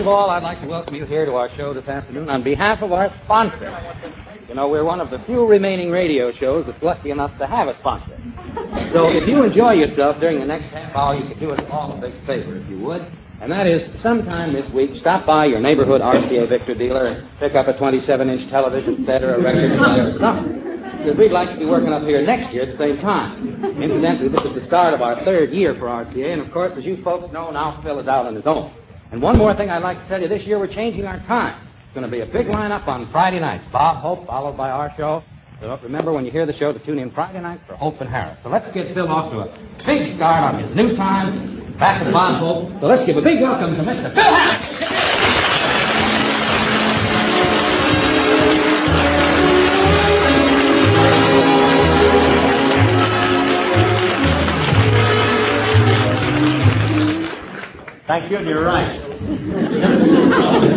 all, I'd like to welcome you here to our show this afternoon on behalf of our sponsor. You know, we're one of the few remaining radio shows that's lucky enough to have a sponsor. So if you enjoy yourself during the next half hour, you could do us all a big favor, if you would. And that is, sometime this week, stop by your neighborhood RCA Victor dealer and pick up a 27-inch television set or a record player or something. Because we'd like to be working up here next year at the same time. Incidentally, this is the start of our third year for RCA, and of course, as you folks know, now Phil is out on his own. And one more thing I'd like to tell you, this year we're changing our time. It's going to be a big lineup on Friday nights. Bob Hope, followed by our show. So remember, when you hear the show, to tune in Friday night for Hope and Harris. So let's get Phil off to a big start on his new time, back with Bob Hope. So let's give a big welcome to Mr. Phil Harris. Thank you, and you're right.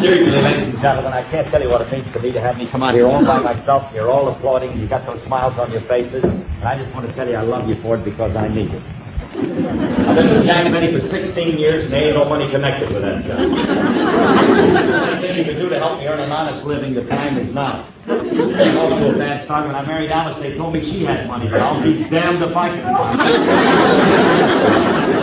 Seriously, ladies and gentlemen, I can't tell you what it means to me to have me come out here all by myself. You're all applauding. You've got those smiles on your faces. And I just want to tell you I love you for it because I need it. I've been with Jack Benny for 16 years, and there ain't no money connected with that job. Anything you can do to help me earn an honest living, the time is now. And also a bad start. When I married Alice, they told me she had money, but I'll be damned if I can find it.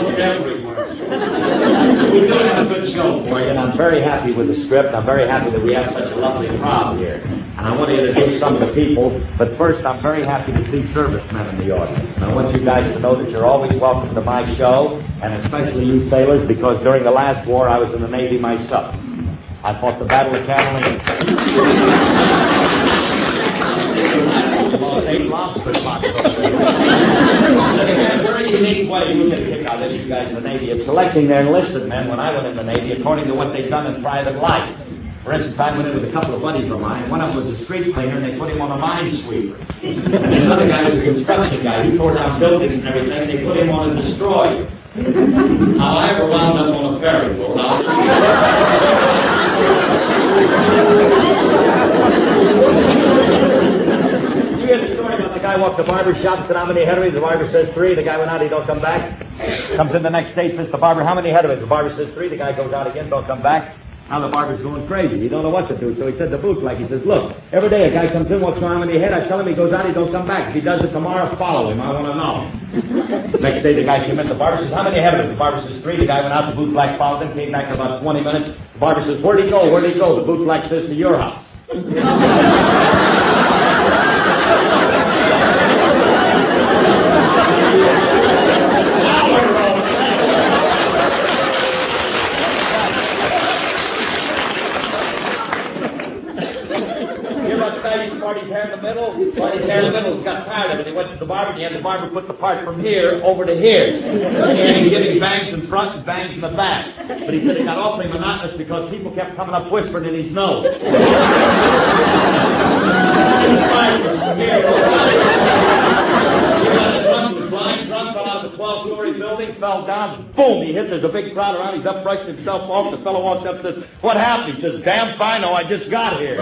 Look everywhere. We do have a good show for you, and I'm very happy with the script. I'm very happy that we have such a lovely crowd here. And I want to introduce some of the people, but first I'm very happy to see servicemen in the audience. And I want you guys to know that you're always welcome to my show, and especially you sailors, because during the last war I was in the Navy myself. I fought the Battle of Catalina. Lost 8 lobster pots over there. There's a very unique way you get a kick out of you guys in the Navy of selecting their enlisted men when I went in the Navy according to what they'd done in private life. For instance, I went in with a couple of buddies of mine. One of them was a street cleaner, and they put him on a minesweeper. And the other guy was a construction guy. He tore down buildings and everything, and they put him on a destroyer. Now, I ever wound up on a ferry boat. You hear the story about the guy walked the barber shop, said, how many head-of-weeds? The barber says 3. The guy went out, he don't come back. Comes in the next day, says the barber, how many head-of-weeds? The barber says 3. The guy goes out again, don't come back. Now the barber's going crazy. He don't know what to do. So he said to Bootleg, he says, look, every day a guy comes in, wants to know how many head. I tell him he goes out, he don't come back. If he does it tomorrow, follow him. I want to know. Next day the guy came in. The barber says, how many head? The barber says 3. The guy went out, the Bootleg followed him, came back in about 20 minutes. The barber says, where'd he go? Where'd he go? The Bootleg says, to your house. Party's hair in the middle. Party's hair in the middle. He got tired of it. He went to the barber. He had the barber put the part from here over to here. And he giving bangs in front and bangs in the back. But he said it got awfully monotonous because people kept coming up whispering in his nose. Drunk, fell out of the 12-story building, fell down, boom, he hit, there's a big crowd around, he's up, brushed himself off, the fellow walks up and says, what happened? He says, damn fino, I just got here.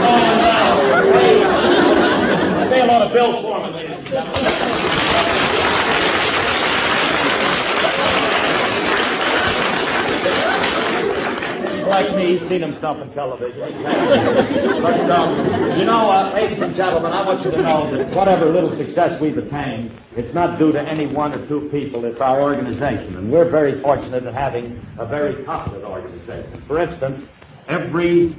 Oh, no. Say hello to Bill Foreman, ladies and gentlemen. Like me, he's seen himself on television. But, you know, ladies and gentlemen, I want you to know that whatever little success we've attained, it's not due to any 1 or 2 people. It's our organization. And we're very fortunate in having a very competent organization. For instance, every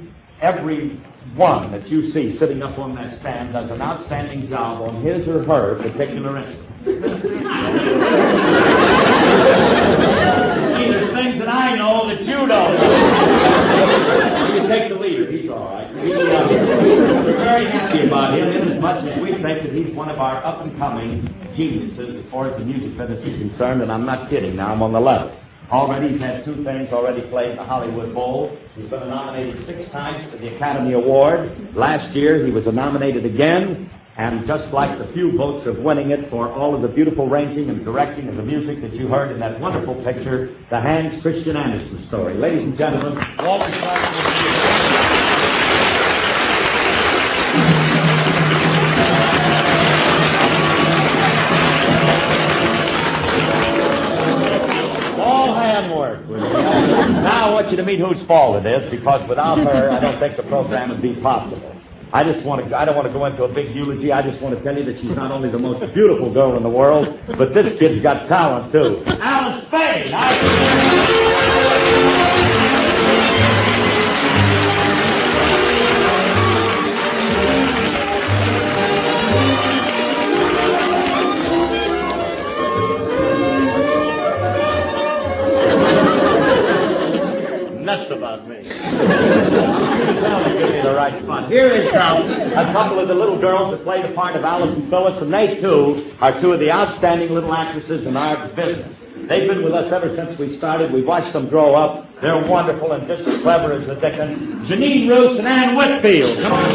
one that you see sitting up on that stand does an outstanding job on his or her particular instrument. There's things that I know that you don't. You can take the leader. He's all right. We're very happy about him in as much as we think that he's one of our up-and-coming geniuses as far as the music business is concerned, and I'm not kidding now. I'm on the level. Already he's had 2 things already played in the Hollywood Bowl. He's been nominated 6 times for the Academy Award. Last year he was nominated again. And just like the few votes of winning it for all of the beautiful arranging and directing of the music that you heard in that wonderful picture, the Hans Christian Andersen story. Ladies and gentlemen, Walter all hand work. you to meet whose fault it is, because without her, I don't think the program would be possible. I don't want to go into a big eulogy. I just want to tell you that she's not only the most beautiful girl in the world, but this kid's got talent, too. Alice Faye! Nuts about me. Give me the right spot. Here is a couple of the little girls that play the part of Alice and Phyllis, and they, too, are two of the outstanding little actresses in our business. They've been with us ever since we started. We've watched them grow up. They're wonderful and just as clever as the Dickens. Janine Roos and Ann Whitfield. Come on.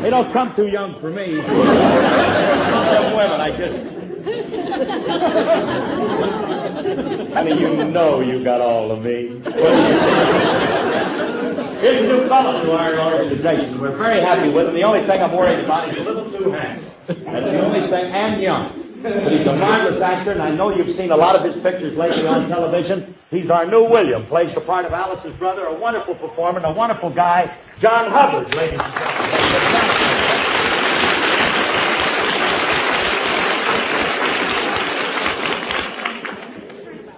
They don't come too young for me. Some women, I just... Honey, you know you got all of me. Here's a new fellow to our organization. We're very happy with him. The only thing I'm worried about is a little too handsome. That's the only thing, and young. But he's a marvelous actor, and I know you've seen a lot of his pictures lately on television. He's our new William, plays the part of Alice's brother, a wonderful performer, and a wonderful guy, John Hubbard, ladies and gentlemen.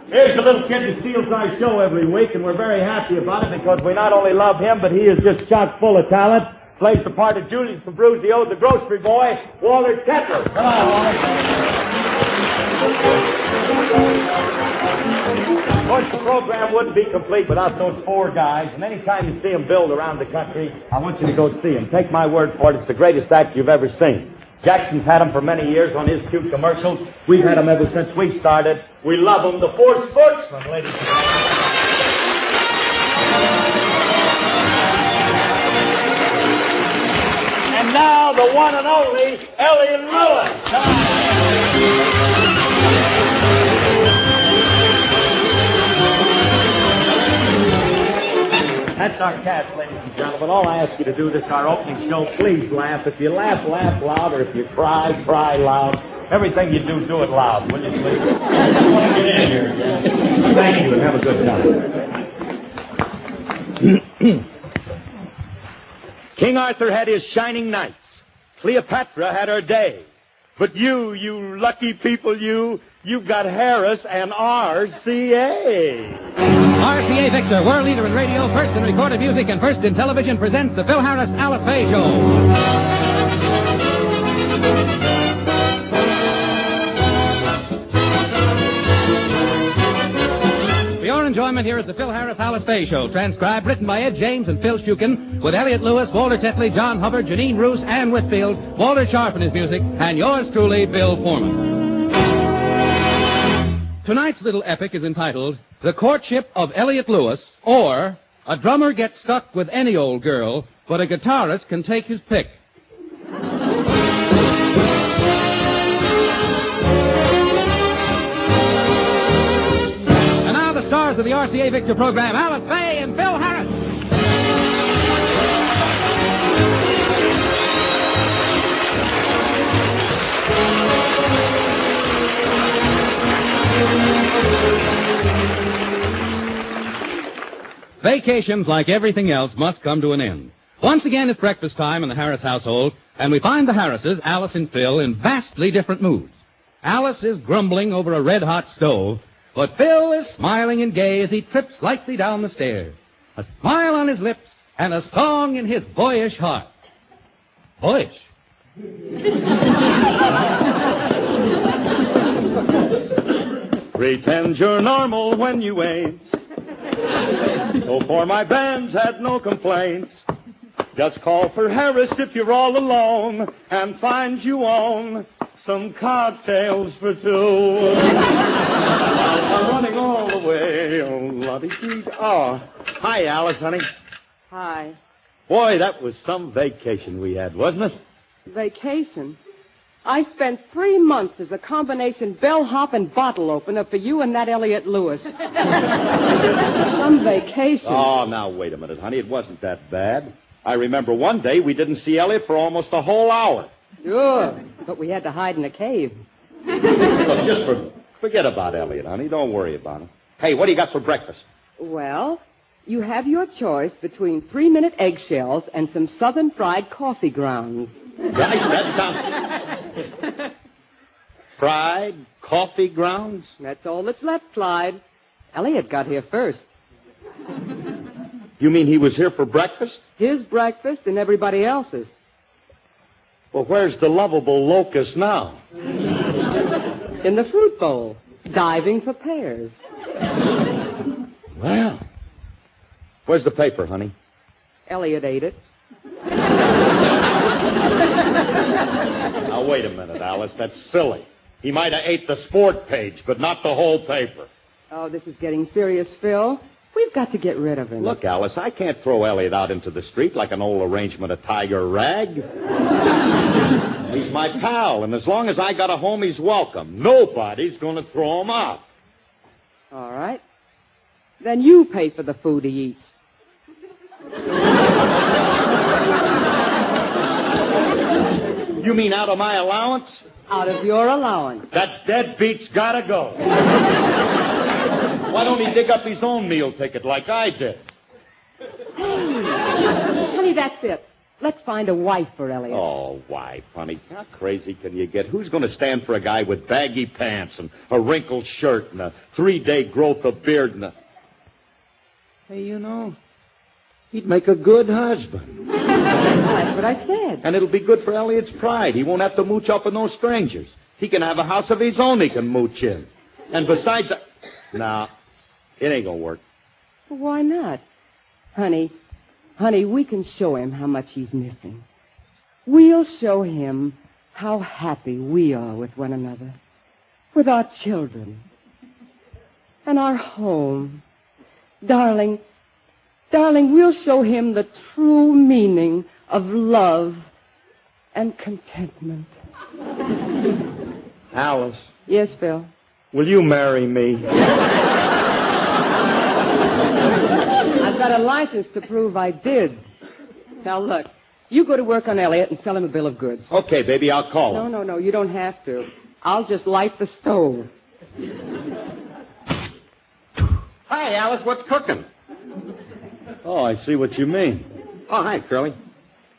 Here's the little kid that steals our show every week, and we're very happy about it because we not only love him, but he is just chock full of talent. Plays the part of Julius Fabrizio, the grocery boy, Walter Kettler. Come on, Walter. Of course, the program wouldn't be complete without those four guys, and anytime you see them build around the country, I want you to go see them. Take my word for it, it's the greatest act you've ever seen. Jackson's had them for many years on his cute commercials. We've had them ever since we started. We love them. The Four Sportsmen, ladies and gentlemen. And now, the one and only Elliott Lewis. That's our cast, ladies and gentlemen. All I ask you to do this, our opening show, please laugh. If you laugh, laugh loud. Or if you cry, cry loud. Everything you do, do it loud, will you, please? I just want to get in here again. Thank you, and have a good time. King Arthur had his shining nights. Cleopatra had her day. But you lucky people, you've got Harris and RCA. RCA Victor, world leader in radio, first in recorded music, and first in television, presents the Phil Harris Alice Faye Show. For your enjoyment, here is the Phil Harris Alice Faye Show, transcribed, written by Ed James and Phil Shukin, with Elliott Lewis, Walter Tetley, John Hubbard, Janine Roos, Ann Whitfield, Walter Sharp in his music, and yours truly, Bill Foreman. Tonight's little epic is entitled The Courtship of Elliott Lewis, or A Drummer Gets Stuck with Any Old Girl, but a Guitarist Can Take His Pick. And now the stars of the RCA Victor program, Alice Faye and Phil Harris. Vacations, like everything else, must come to an end. Once again, it's breakfast time in the Harris household, and we find the Harrises, Alice and Phil, in vastly different moods. Alice is grumbling over a red-hot stove, but Phil is smiling and gay as he trips lightly down the stairs. A smile on his lips and a song in his boyish heart. Boyish. Pretend you're normal when you ain't. So for my bands had no complaints. Just call for Harris if you're all alone and find you own some cocktails for two. I'm running all the way. Oh, Lottie. Oh, hi, Alice, honey. Hi. Boy, that was some vacation we had, wasn't it? Vacation? I spent 3 months as a combination bellhop and bottle opener for you and that Elliott Lewis. Some vacation. Oh, now, wait a minute, honey. It wasn't that bad. I remember one day we didn't see Elliott for almost a whole hour. Sure, but we had to hide in a cave. Look, forget about Elliot, honey. Don't worry about him. Hey, what do you got for breakfast? Well, you have your choice between 3-minute eggshells and some southern fried coffee grounds. That sounds... Fried coffee grounds? That's all that's left, Clyde. Elliot got here first. You mean he was here for breakfast? His breakfast and everybody else's. Well, where's the lovable locust now? In the fruit bowl, diving for pears. Well, where's the paper, honey? Elliot ate it. Now, wait a minute, Alice. That's silly. He might have ate the sport page, but not the whole paper. Oh, this is getting serious, Phil. We've got to get rid of him. Look, Alice, I can't throw Elliot out into the street like an old arrangement of Tiger Rag. He's my pal, and as long as I got a home, he's welcome. Nobody's going to throw him out. All right. Then you pay for the food he eats. You mean out of my allowance? Out of your allowance. That deadbeat's got to go. Why don't he dig up his own meal ticket like I did? Honey, that's it. Let's find a wife for Elliot. Oh, wife, honey. How crazy can you get? Who's going to stand for a guy with baggy pants and a wrinkled shirt and a 3-day growth of beard and a... Hey, you know, he'd make a good husband. That's what I said. And it'll be good for Elliot's pride. He won't have to mooch up with no strangers. He can have a house of his own he can mooch in. And besides... Nah, it ain't going to work. Well, why not? Honey, we can show him how much he's missing. We'll show him how happy we are with one another, with our children, and our home. Darling, we'll show him the true meaning of love and contentment. Alice. Yes, Phil? Will you marry me? I've got a license to prove I did. Now, look, you go to work on Elliot and sell him a bill of goods. Okay, baby, I'll call him. No, you don't have to. I'll just light the stove. Hi, Alice, what's cooking? Oh, I see what you mean. Oh, hi, Curly.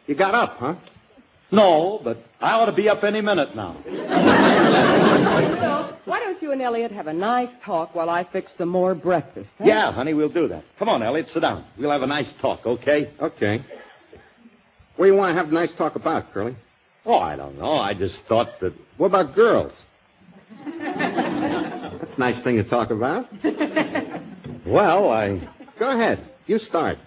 You got up, huh? No, but I ought to be up any minute now. So, why don't you and Elliot have a nice talk while I fix some more breakfast? Huh? Yeah, honey, we'll do that. Come on, Elliot, sit down. We'll have a nice talk, okay? Okay. What do you want to have a nice talk about, Curly? Oh, I don't know. I just thought that... What about girls? That's a nice thing to talk about. Well, Go ahead. You start.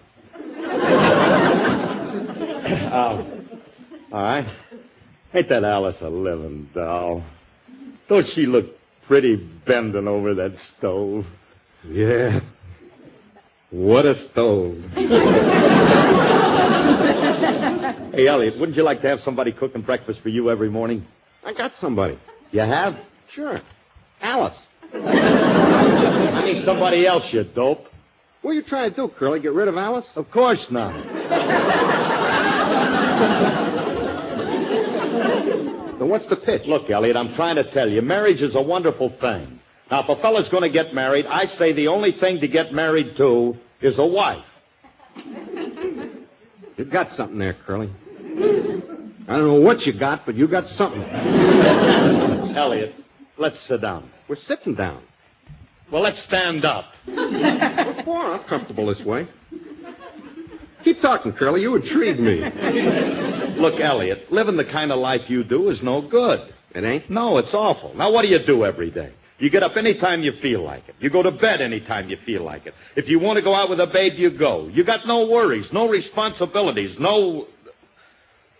All right. Ain't that Alice a living doll? Don't she look pretty bending over that stove? Yeah. What a stove. Hey, Elliot, wouldn't you like to have somebody cooking breakfast for you every morning? I got somebody. You have? Sure. Alice. I mean somebody else, you dope. What are you trying to do, Curly? Get rid of Alice? Of course not. Then what's the pitch? Look, Elliot, I'm trying to tell you, marriage is a wonderful thing. Now, if a fella's going to get married, I say the only thing to get married to is a wife. You got something there, Curly. I don't know what you got, but you got something. Elliot, let's sit down. We're sitting down. Well, let's stand up. What for? I'm comfortable this way. Keep talking, Curly. You intrigue me. Look, Elliot, living the kind of life you do is no good. It ain't? No, it's awful. Now, what do you do every day? You get up any time you feel like it. You go to bed any time you feel like it. If you want to go out with a babe, you go. You got no worries, no responsibilities, no...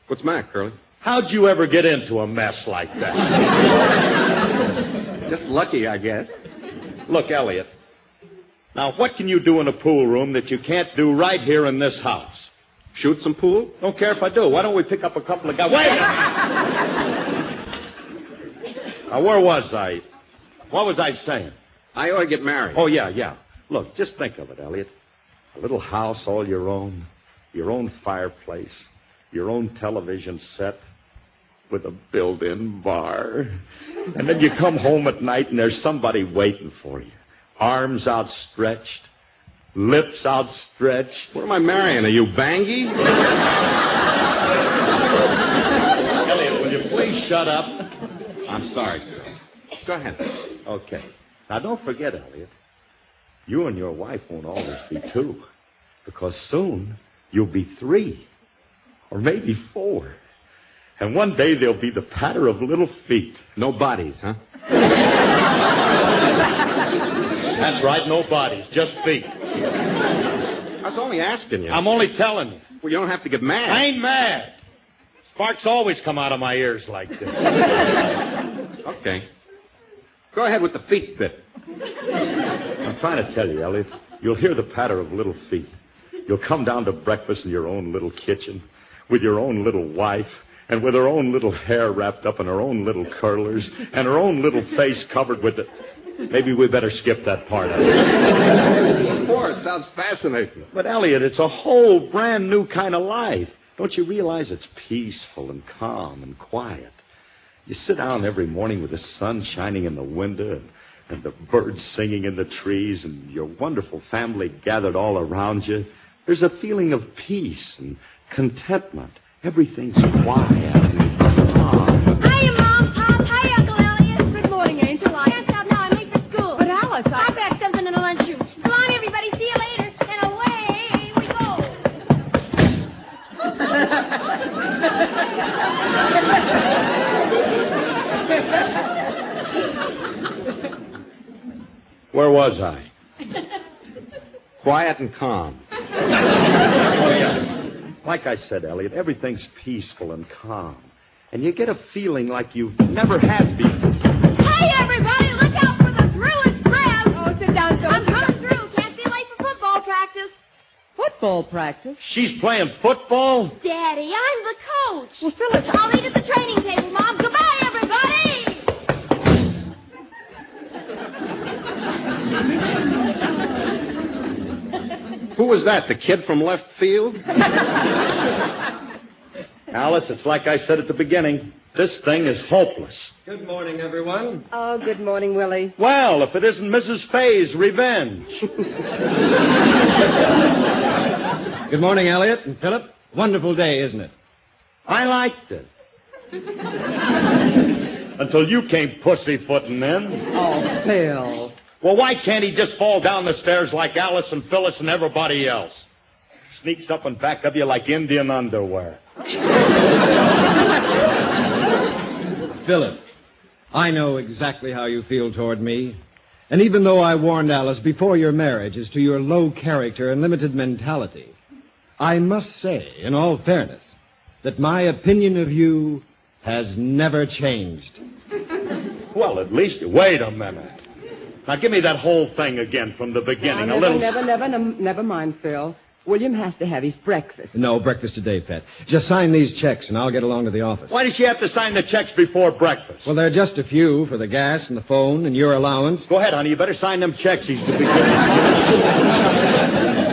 What's the matter, Curly? How'd you ever get into a mess like that? Just lucky, I guess. Look, Elliot, now what can you do in a pool room that you can't do right here in this house? Shoot some pool? Don't care if I do. Why don't we pick up a couple of guys? Wait! Now, where was I? What was I saying? I ought to get married. Oh, yeah. Look, just think of it, Elliot. A little house all your own fireplace, your own television set. with a built-in bar. And then you come home at night and there's somebody waiting for you. Arms outstretched, lips outstretched. What am I marrying? Are you Bangy? Elliot, will you please shut up? I'm sorry, girl. Go ahead. Okay. Now, don't forget, Elliot, you and your wife won't always be two, because soon you'll be 3, or maybe 4. And one day there'll be the patter of little feet. No bodies, huh? That's right, no bodies, just feet. I was only asking you. I'm only telling you. Well, you don't have to get mad. I ain't mad. Sparks always come out of my ears like this. Okay. Go ahead with the feet bit. I'm trying to tell you, Elliot, you'll hear the patter of little feet. You'll come down to breakfast in your own little kitchen with your own little wife, and with her own little hair wrapped up in her own little curlers, and her own little face covered with the... Maybe we better skip that part of it. Boy, it sounds fascinating. But, Elliot, it's a whole brand new kind of life. Don't you realize it's peaceful and calm and quiet? You sit down every morning with the sun shining in the window and the birds singing in the trees and your wonderful family gathered all around you. There's a feeling of peace and contentment. Everything's quiet and calm. Hiya, Mom, Pop. Hi, Uncle Elliot. Good morning, Angel. I can't stop now. I'm late for school. But Alice, I packed something in the lunchroom. So long, everybody. See you later. And away we go. Where was I? Quiet and calm. Oh, yeah. Like I said, Elliot, everything's peaceful and calm. And you get a feeling like you've never had before. Hey, everybody. Look out for the through and grab. Oh, sit down, Phyllis. I'm coming through. Can't be late for football practice. Football practice? She's playing football? Daddy, I'm the coach. Well, Phyllis, I'll eat at the training table, Mom. Goodbye, everybody. Who was that, the kid from left field? Alice, it's like I said at the beginning. This thing is hopeless. Good morning, everyone. Oh, good morning, Willie. Well, if it isn't Mrs. Faye's revenge. Good morning, Elliot and Philip. Wonderful day, isn't it? I liked it. Until you came pussyfooting in. Oh, Phil. Well, why can't he just fall down the stairs like Alice and Phyllis and everybody else? Sneaks up and back of you like Indian underwear. Philip, I know exactly how you feel toward me. And even though I warned Alice before your marriage as to your low character and limited mentality, I must say, in all fairness, that my opinion of you has never changed. Well, at least... Wait a minute. Now, give me that whole thing again from the beginning. Never mind, Phil. William has to have his breakfast. No breakfast today, Pet. Just sign these checks, and I'll get along to the office. Why does she have to sign the checks before breakfast? Well, there are just a few for the gas and the phone and your allowance. Go ahead, honey. You better sign them checks. He's to be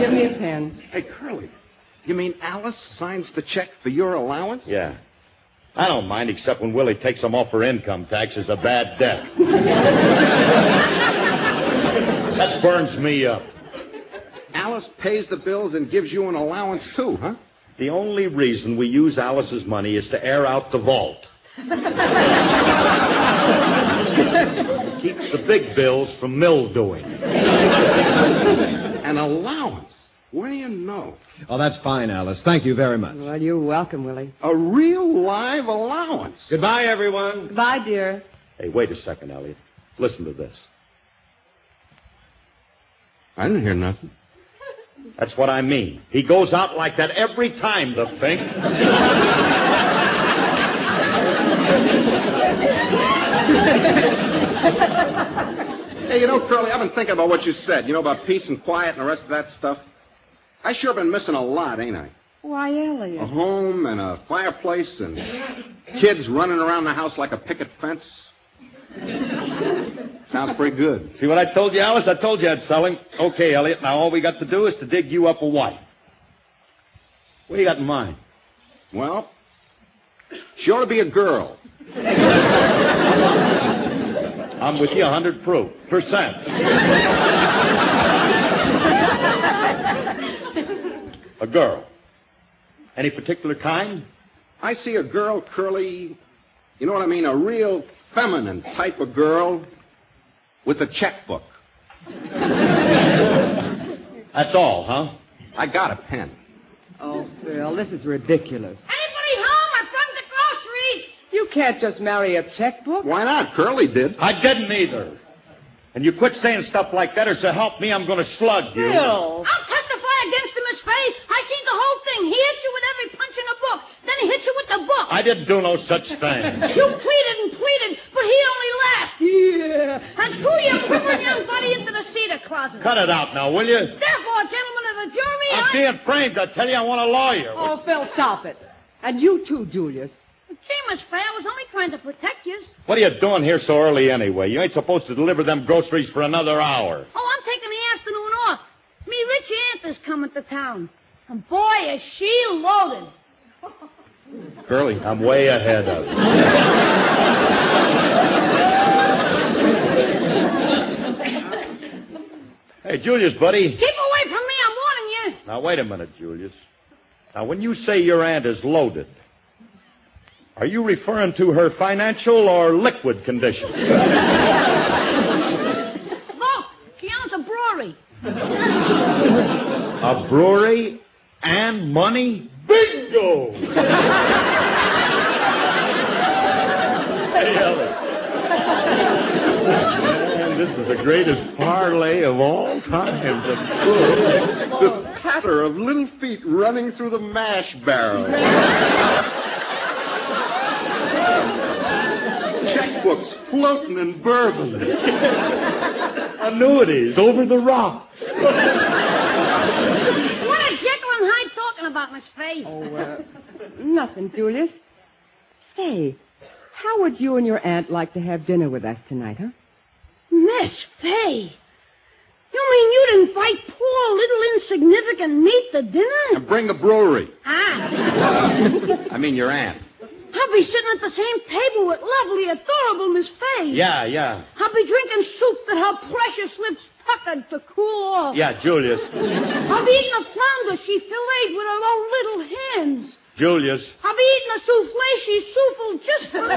Give me a pen. Hey, Curly, you mean Alice signs the check for your allowance? Yeah. I don't mind, except when Willie takes them off her income tax as a bad debt. That burns me up. Alice pays the bills and gives you an allowance, too, huh? The only reason we use Alice's money is to air out the vault. Keeps the big bills from mildewing. An allowance? What do you know? Oh, that's fine, Alice. Thank you very much. Well, you're welcome, Willie. A real live allowance. Goodbye, everyone. Goodbye, dear. Hey, wait a second, Elliot. Listen to this. I didn't hear nothing. That's what I mean. He goes out like that every time, the Fink. Hey, you know, Curly, I've been thinking about what you said. You know, about peace and quiet and the rest of that stuff. I sure been missing a lot, ain't I? Why, Elliot? A home and a fireplace and kids running around the house like a picket fence. Sounds pretty good. See what I told you, Alice? I told you I'd sell him. Okay, Elliot, now all we got to do is to dig you up a wife. What do you got in mind? Well, She ought to be a girl. I'm with you 100%. A girl. Any particular kind? I see a girl, Curly, you know what I mean? A real feminine type of girl with a checkbook. That's all, huh? I got a pen. Oh, Phil, this is ridiculous. Anybody home? I brought the groceries. You can't just marry a checkbook. Why not? Curly did. I didn't either. And you quit saying stuff like that, or so help me, I'm going to slug you. Phil. I'll testify against him, Miss Faye. I seen the whole thing. He hit you with every punch in the book. Then he hit you with the book. I didn't do no such thing. You pleaded and pleaded, but he only laughed. Yeah. And threw your quivering young body into the cedar closet. Cut it out now, will you? Therefore, gentlemen of the jury, I'm being framed. I tell you, I want a lawyer. Oh, Phil, stop it. And you too, Julius. Gee, Miss Faye, I was only trying to protect you. What are you doing here so early anyway? You ain't supposed to deliver them groceries for another hour. Oh, I'm taking the afternoon off. Me rich aunt is coming to town. And boy, is she loaded. Curly, I'm way ahead of you. Hey, Julius, buddy. Keep away from me, I'm warning you. Now, wait a minute, Julius. Now, when you say your aunt is loaded, are you referring to her financial or liquid condition? Look, she owns a brewery. A brewery and money? Bingo! Hey, Elliot. Man, this is the greatest parlay of all times. The patter of little feet running through the mash barrel. Checkbooks floating in bourbon. Annuities over the rocks. What are Jekyll and Hyde talking about, Miss Faye? Oh, nothing, Julius. Say, how would you and your aunt like to have dinner with us tonight, huh? Miss Faye, you mean you'd invite poor little insignificant me to dinner? And bring the brewery. Ah. I mean your aunt. I'll be sitting at the same table with lovely, adorable Miss Faye. Yeah. I'll be drinking soup that her precious lips puckered to cool off. Yeah, Julius. I'll be eating a flounder she filleted with her own little hands. Julius. I'll be eating a souffle she souffled just for me.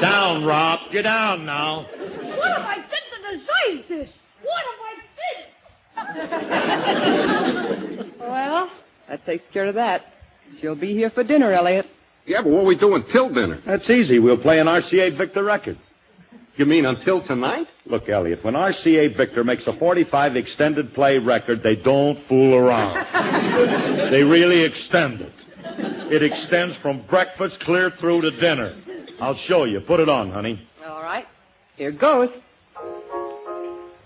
Down, Rob. Get down now. What have I did to deserve this? What have I did? Well, that takes care of that. She'll be here for dinner, Elliot. Yeah, but what are we doing till dinner? That's easy. We'll play an RCA Victor record. You mean until tonight? Look, Elliot, when RCA Victor makes a 45 extended play record, they don't fool around. They really extend it. It extends from breakfast clear through to dinner. I'll show you. Put it on, honey. All right. Here goes.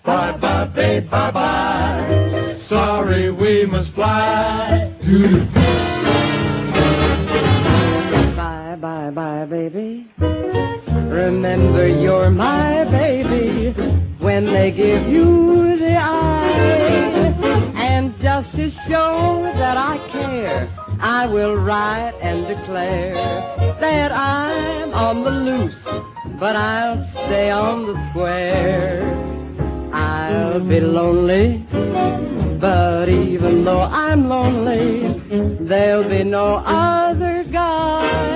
Bye-bye, babe, bye-bye. Sorry we must fly. Bye, baby. Remember you're my baby when they give you the eye. And just to show that I care, I will write and declare that I'm on the loose, but I'll stay on the square. I'll be lonely, but even though I'm lonely, there'll be no other guy.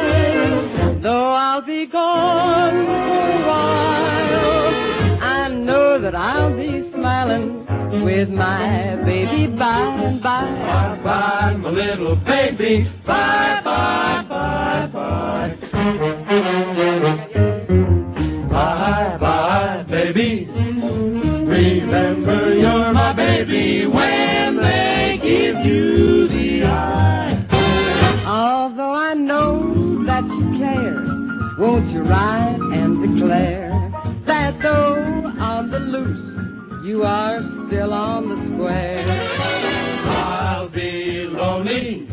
Though I'll be gone for a while, I know that I'll be smiling with my baby by and by. Bye-bye, my little baby. Bye-bye, bye-bye. Bye-bye, baby. Remember you're my baby when they give you the eye. Although I know that you care, won't you write and declare that though on the loose, you are still on the square? I'll be lonely,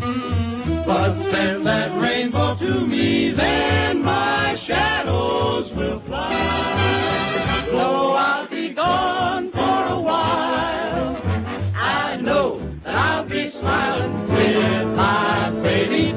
but send that rainbow to me, then my shadows will fly. Though I'll be gone for a while, I know that I'll be smiling with my baby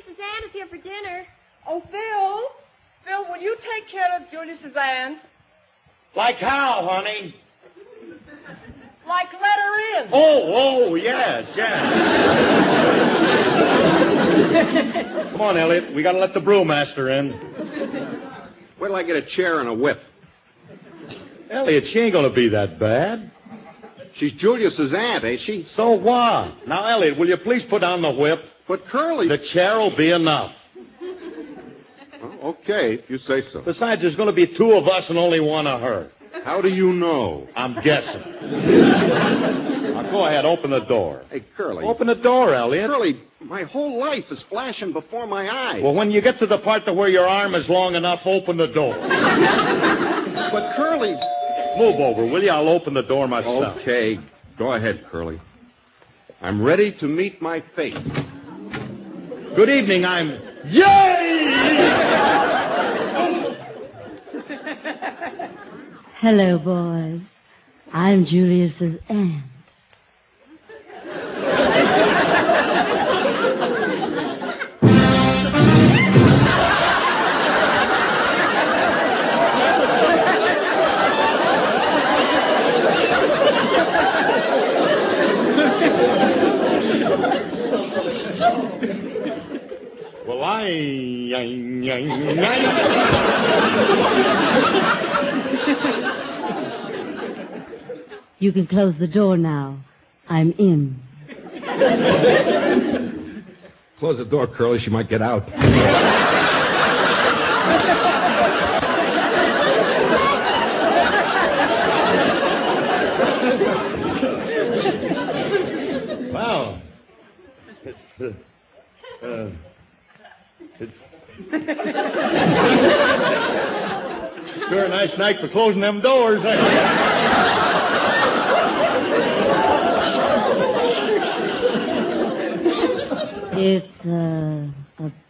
Julius's aunt is here for dinner. Oh, Phil. Phil, will you take care of Julius's aunt? Like how, honey? Like let her in. Oh, yes. Come on, Elliot. We got to let the brewmaster in. Wait till I get a chair and a whip. Elliot, she ain't going to be that bad. She's Julius's aunt, ain't she? So what? Now, Elliot, will you please put down the whip? But Curly... The chair will be enough. Oh, okay, if you say so. Besides, there's going to be two of us and only one of her. How do you know? I'm guessing. Now, go ahead, open the door. Hey, Curly. Open the door, Elliot. Curly, my whole life is flashing before my eyes. Well, when you get to the part where your arm is long enough, open the door. But, Curly... Move over, will you? I'll open the door myself. Okay, go ahead, Curly. I'm ready to meet my fate. Good evening, I'm... Yay! Hello, boys. I'm Julius's aunt. Well, You can close the door now. I'm in. Close the door, Curly. She might get out. Wow. It's sure a nice night for closing them doors. It's a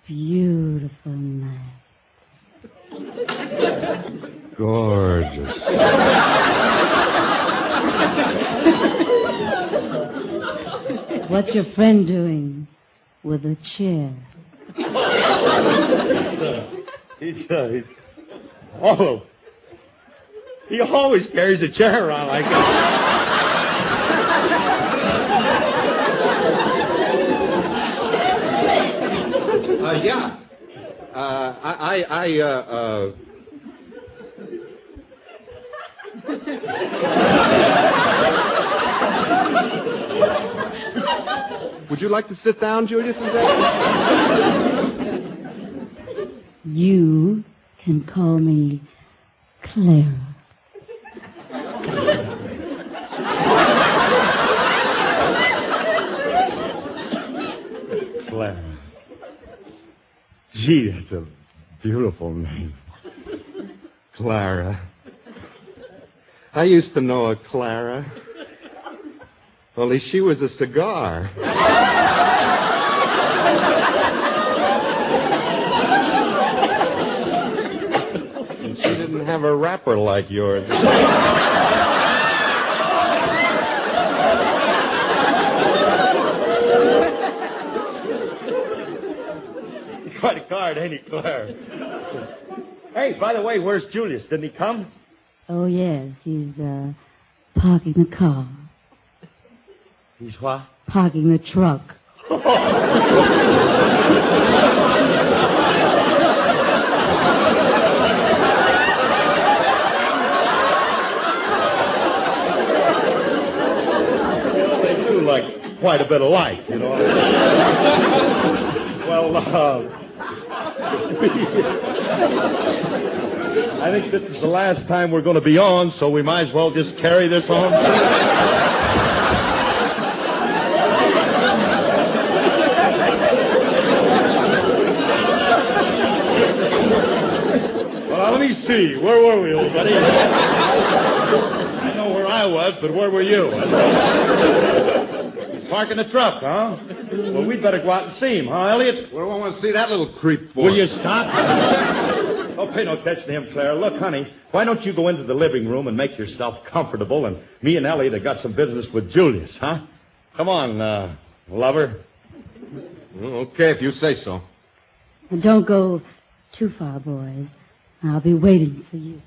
beautiful night. Gorgeous. What's your friend doing with a chair? He always carries a chair around like that. Yeah. Would you like to sit down, Julius? You can call me Clara. Clara. Gee, that's a beautiful name. Clara. I used to know a Clara. Only she was a cigar. And she didn't have a wrapper like yours. He's quite a card, ain't he, Claire? Hey, by the way, where's Julius? Didn't he come? Oh, yes. He's, parking the car. He's what? Parking the truck. They do like quite a bit alike, you know. Well, I think this is the last time we're going to be on, so we might as well just carry this on. Well, let me see. Where were we, old buddy? I know where I was, but where were you? He's parking the truck, huh? Well, we'd better go out and see him, huh, Elliot? Well, I want to see that little creep for. Will you stop? Don't pay no attention to him, Claire. Look, honey, why don't you go into the living room and make yourself comfortable, and me and Elliot have got some business with Julius, huh? Come on, lover. Okay, if you say so. Now, don't go too far, boys. I'll be waiting for you.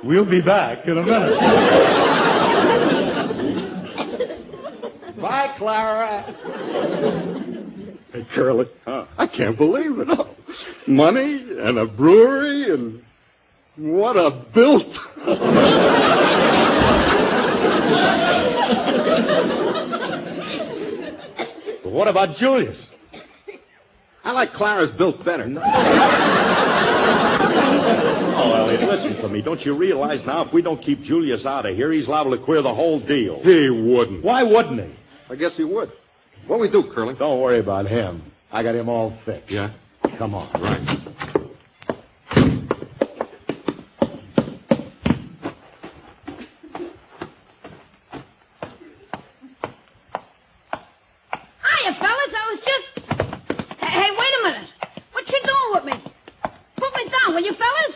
We'll be back in a minute. Bye, Clara. Hey, Curly, I can't believe it. Oh, money and a brewery and what a built. But what about Julius? I like Clara's built better. Oh, Elliot, listen to me. Don't you realize now if we don't keep Julius out of here, he's liable to queer the whole deal? He wouldn't. Why wouldn't he? I guess he would. What we do, Curly? Don't worry about him. I got him all fixed. Yeah? Come on. Right. Hiya, fellas. I was just... Hey, wait a minute. What you doing with me? Put me down, will you, fellas?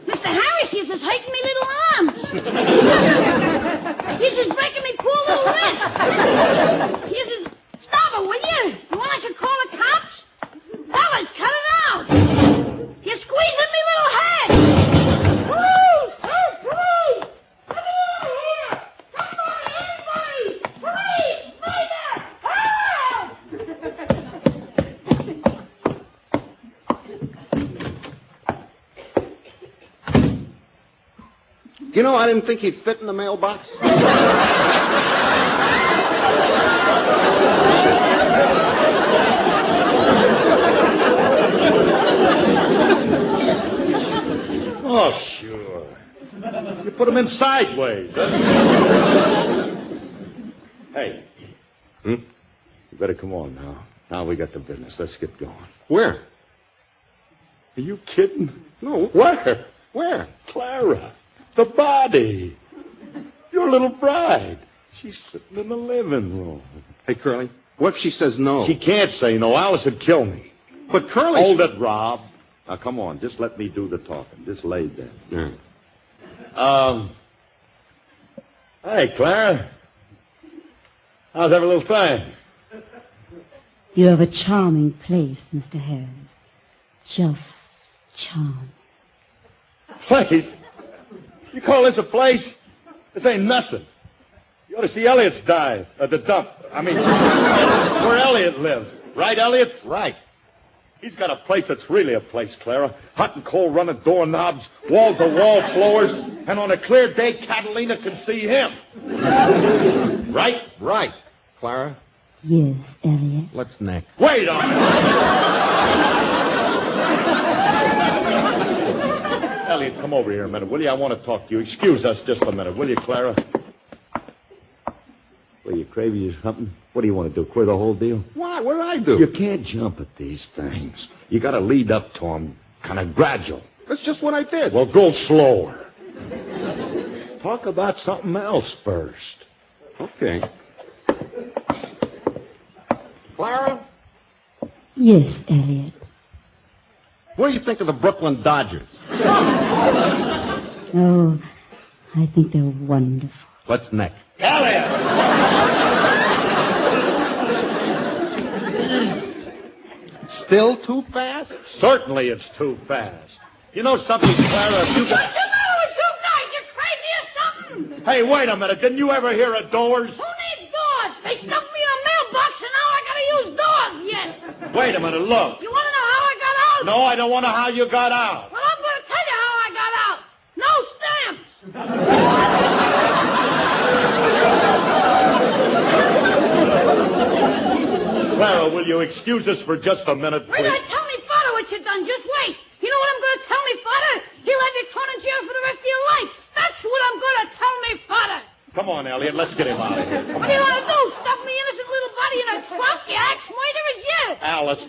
Mr. Harris, he's just hurting me little arms. He's just breaking me poor little wrist. He's just... Stop it, will you? You want I should call the cops? Fellas, cut it out. You're squeezing me little head. Police! Hey, police! Come on here! Somebody, anybody! Police! Murder! Help! You know, I didn't think he'd fit in the mailbox. Oh, sure. You put him in sideways. Hey. You better come on now. Now we got the business. Let's get going. Where? Are you kidding? No. Where? Where? Clara. The body. Your little bride. She's sitting in the living room. Hey, Curly, what if she says no? She can't say no. Alice would kill me. But Curly... Hold it, Rob. Now, come on. Just let me do the talking. Just lay there. Yeah. Hey, Clara. How's every little thing? You have a charming place, Mr. Harris. Just charming. Place? You call this a place? This ain't nothing. You ought to see Elliott's dive at the dump. I mean, where Elliott lived. Right, Elliott? Right. He's got a place that's really a place, Clara. Hot and cold running doorknobs, wall-to-wall floors, and on a clear day, Catalina can see him. Right? Right. Clara? Yes, Elliot. Let's neck. Wait a minute. Elliot, come over here a minute, will you? I want to talk to you. Excuse us just a minute, will you, Clara? Well, you crazy or something? What do you want to do, queer the whole deal? Why? What did I do? You can't jump at these things. You got to lead up to them, kind of gradual. That's just what I did. Well, go slower. Talk about something else first. Okay. Clara, Yes, Elliot. what do you think of the Brooklyn Dodgers? Oh, I think they're wonderful. Let's neck. Elliot! Still too fast? Certainly it's too fast. You know something, Clara? If you got... What's the matter with you guys? You crazy or something? Hey, wait a minute. Didn't you ever hear of doors? Who needs doors? They stuffed me in a mailbox and now I gotta use doors yet. Wait a minute. Look. You wanna know how I got out? No, I don't want to know how you got out. Well, I'm gonna tell you how I got out. No stamps. Clara, will you excuse us for just a minute, Wait please? till I tell me father what you done. Just wait. You know what I'm gonna tell me father? He'll have you thrown in jail for the rest of your life. That's what I'm gonna tell me father. Come on, Elliot. Let's get him out of here. What do you want to do? Stuff me innocent little body in a trunk? You axe murderers, yeah. Alice,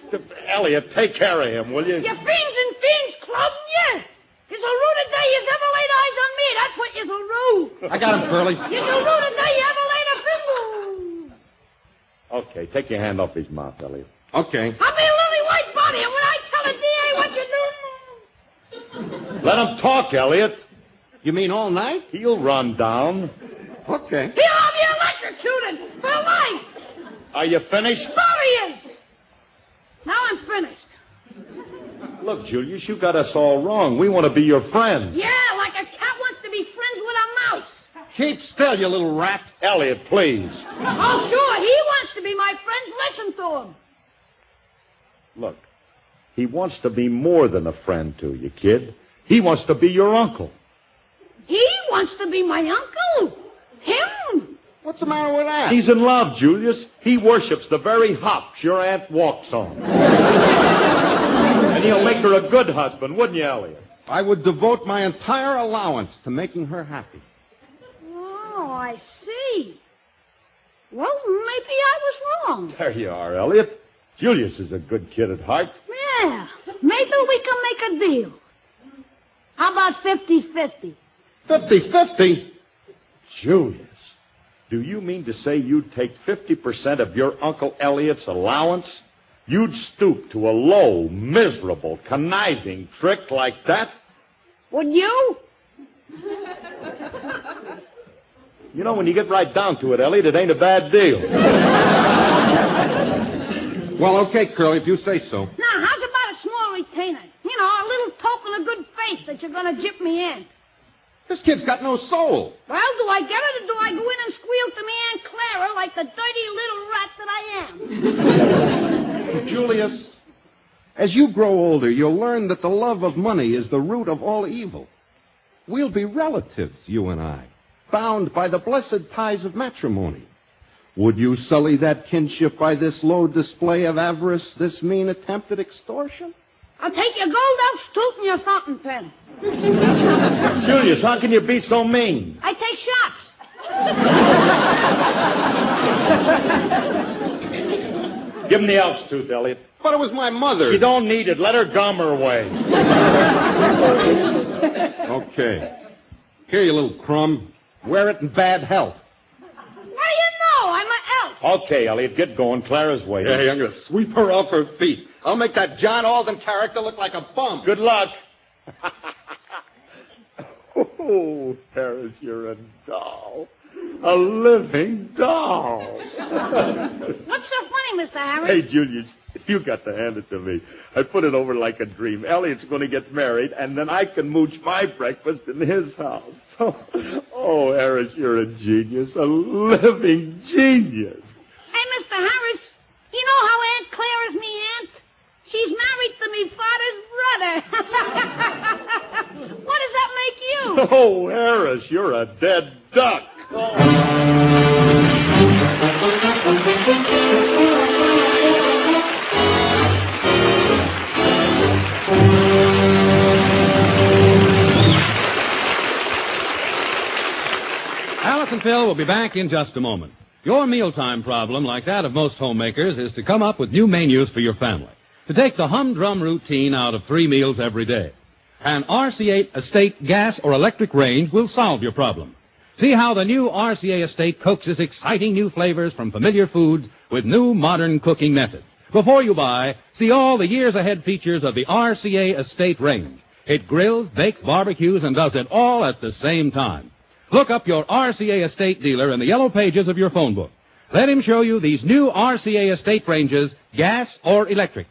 Elliot, take care of him, will you? You fiends and fiends club, yeah. You'll rue the day you ever laid eyes on me. That's what you'll rue. I got him, Curly. You'll rue the day you ever laid a finger. Okay, take your hand off his mouth, Elliot. Okay. I'll be a lily white body, and when I tell the DA what you do... Let him talk, Elliot. You mean all night? He'll run down. Okay. He'll be electrocuted for life. Are you finished? There he is. Now I'm finished. Look, Julius, you got us all wrong. We want to be your friends. Yeah, like a cat wants to be friends with a mouse. Keep still, you little rat. Elliot, please. Oh, sure, he wants to be my friend. Listen to him. Look, he wants to be more than a friend to you, kid. He wants to be your uncle. He wants to be my uncle. Him. What's the matter with that? He's in love, Julius. He worships the very hops your aunt walks on. And he'll make her a good husband, wouldn't you, Elliot? I would devote my entire allowance to making her happy. Oh, I see. Well, maybe I was wrong. There you are, Elliot. Julius is a good kid at heart. Yeah, maybe we can make a deal. How about 50-50? 50-50? Julius, do you mean to say you'd take 50% of your Uncle Elliot's allowance? You'd stoop to a low, miserable, conniving trick like that? Would you? You know, when you get right down to it, Elliot, it ain't a bad deal. Well, okay, Curly, if you say so. Now, how's about a small retainer? You know, a little token of good faith that you're going to jip me in. This kid's got no soul. Well, do I get it or do I go in and squeal to me Aunt Clara like the dirty little rat that I am? Julius, as you grow older, you'll learn that the love of money is the root of all evil. We'll be relatives, you and I, bound by the blessed ties of matrimony. Would you sully that kinship by this low display of avarice, this mean attempt at extortion? I'll take your gold out stoot and your fountain pen. Julius, how can you be so mean? I take shots. Give him the elk's tooth, Elliot. But it was my mother. She don't need it. Let her gum her way. Okay. Here, you little crumb. Wear it in bad health. What do you know? I'm an elf. Okay, Elliot, get going. Clara's waiting. Hey, I'm going to sweep her off her feet. I'll make that John Alden character look like a bum. Good luck. Oh, Harris, you're a doll. A living doll. What's so funny, Mr. Harris? Hey, Julius, you got to hand it to me. I put it over like a dream. Elliot's going to get married, and then I can mooch my breakfast in his house. Oh, Harris, you're a genius. A living genius. Hey, Mr. Harris, you know how Aunt Clara's me aunt? She's married to me father's brother. What does that make you? Oh, Harris, you're a dead duck. Alice and Phil will be back in just a moment. Your mealtime problem, like that of most homemakers, is to come up with new menus for your family. To take the humdrum routine out of 3 meals every day. An RCA Estate gas or electric range will solve your problem. See how the new RCA Estate coaxes exciting new flavors from familiar foods with new modern cooking methods. Before you buy, see all the years ahead features of the RCA Estate range. It grills, bakes, barbecues, and does it all at the same time. Look up your RCA Estate dealer in the yellow pages of your phone book. Let him show you these new RCA Estate ranges, gas or electric.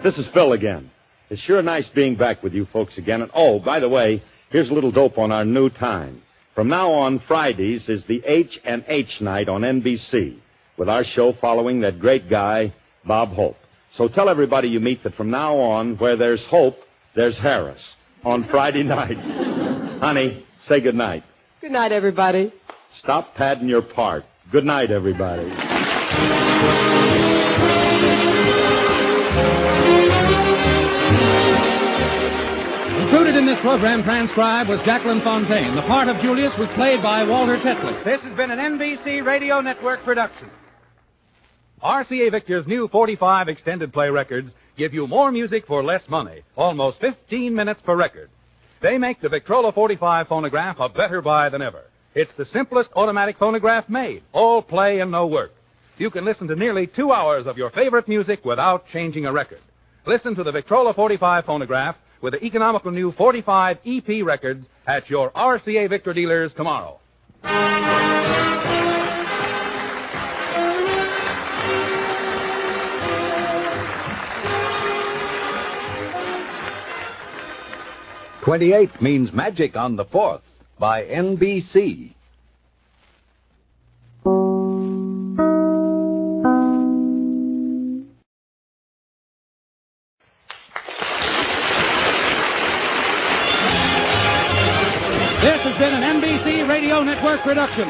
This is Phil again. It's sure nice being back with you folks again. And, oh, by the way, here's a little dope on our new time. From now on, Fridays is the H&H night on NBC, with our show following that great guy, Bob Hope. So tell everybody you meet that from now on, where there's Hope, there's Harris, on Friday nights. Honey, say good night. Good night, everybody. Stop padding your part. Good night, everybody. Included in this program, transcribed, was Jacqueline Fontaine. The part of Julius was played by Walter Tetley. This has been an NBC Radio Network production. RCA Victor's new 45 extended play records give you more music for less money, almost 15 minutes per record. They make the Victrola 45 phonograph a better buy than ever. It's the simplest automatic phonograph made, all play and no work. you can listen to nearly 2 hours of your favorite music without changing a record. Listen to the Victrola 45 phonograph with the economical new 45 EP records at your RCA Victor dealers tomorrow. "28 means magic on the 4th by NBC. This has been an NBC Radio Network production.